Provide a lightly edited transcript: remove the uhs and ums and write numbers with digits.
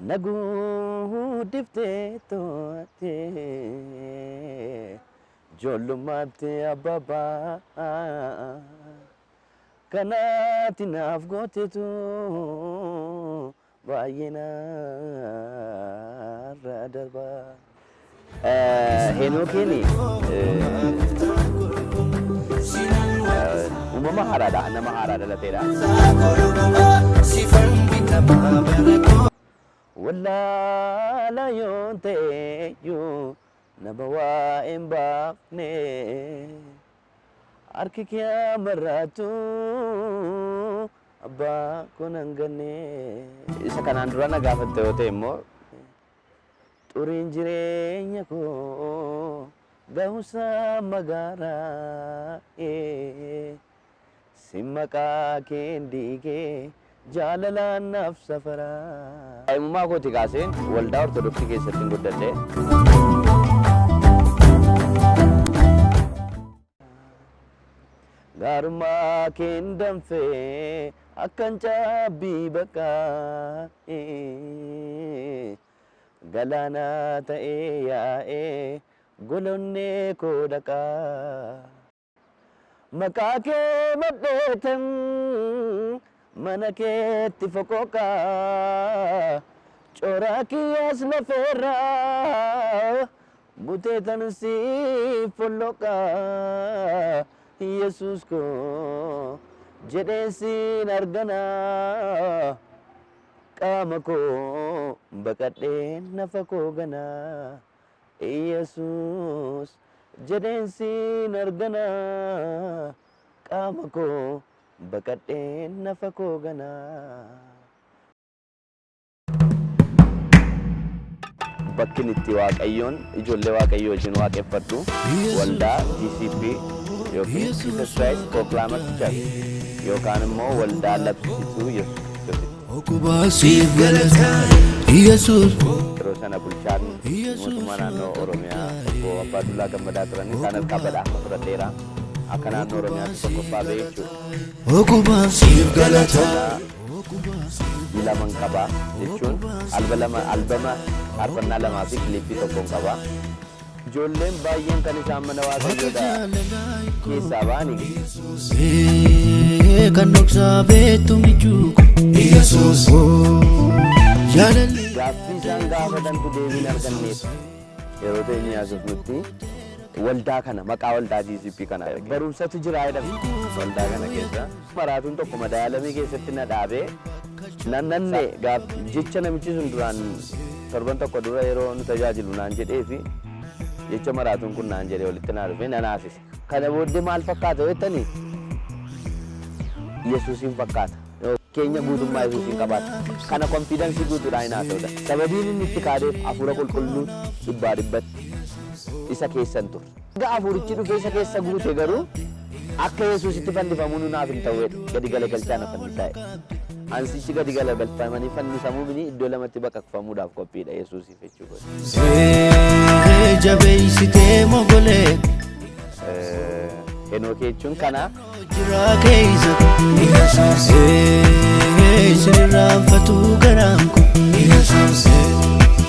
naguudifte toote jollummaatti abbabaa kanaati naaf gootetu baay'ee narra darbaa. Henokiin uumama haaraadha, nama haaraa dhalateedha. Wallaala yoon ta'eyyuu nama waa hin baafne harki kee marraatu abbaa kun hanganne. Isa kanaan dura na gaafatte yoo ta'e immoo xuriin jireenya koo gahumsa magaaraa si maqaa kee diigee jaalalaan naaf safaraa. Daa'imummaa kooti kaasee waldaa Ortodoksii keessatti guddadhe. Gaarummaa kee danfee akkan cabbii baqaa galaana ta'ee yaa'ee golonnee koo dhaqaa. Maqaa kee maddeetan mana keetti foqoqaa coraa kiyyaas lafeerraa buteetan siif folloqaa. Yesus ko jedheen siin arganaa qaama koo baqadhee nafa koo ganaa. Yesus jedheen siin arganaa qaama koo baqadhee nafa koo ganaa. Bakkin itti Waaqayyoon ijoollee Waaqayyoo wajjin waaqeffadhu waldaa GCP yookiin Jesus Christ Proclaimer Church yookaan immoo waldaa labsituu Yesuus Okubaasiif galataa Yesuus yeroo sana bulchaan mootummaa naannoo Oromiyaa obbo Abbaadullaa Gammadaa turan isaan harkaa badhaasa fudhateera. Akka naannoo Oromiyaatti tokkoffaa ba'e jechuudha. Okubaasiif galataa Laman qabaa jechuun albama faarfannaa lamaa fi kilippii tokkoon qabaa. Ijoolleen baay'een kan isaan mana Waaqayyoodha keessaa ba'anii kan dhoksaa beektu michuuku Yesuus gaaffii isaan gaafatantu deebiin arganneef yeroo ta'e ni yaasofnutti waldaa kana maqaa waldaa GCP kana barumsatu jira jedhame. Waldaa kana keessa maraatuun tokko madaalamii keessatti na dhaabee nannanne jecha namichi sun duraan torban tokko dura yeroo nu tajaajilu naan jedhee fi jecha maraatuun kun naan jedhee walitti naa dhufee na naasise. Kana booddee maal fakkaata jettanii Yesuusin fakkaata. Keenya guutummaa Yesuusin qabaata. Kana konfiidensii guutuudhaan hin haasa'udha. Sababiin inni itti kaadeef hafuura qulqulluu dhibbaa dhibbatti isa keessan ture. Egaa hafuurichi dhufee isa keessa guute garuu akka Yesuusitti fannifamuu naaf hin ta'uudha. Gadi galagalchaa na fannisaa'e. Ansichi gadi galagalfamanii fannisamuu mini iddoo lamatti baqaqfamuudhaaf qophiidha Yesuusiif jechuudha. Jabeessitee mogolee Henook jechuun kana jiraa keessa Yesuus sirraanfatu garaan kun Yesuus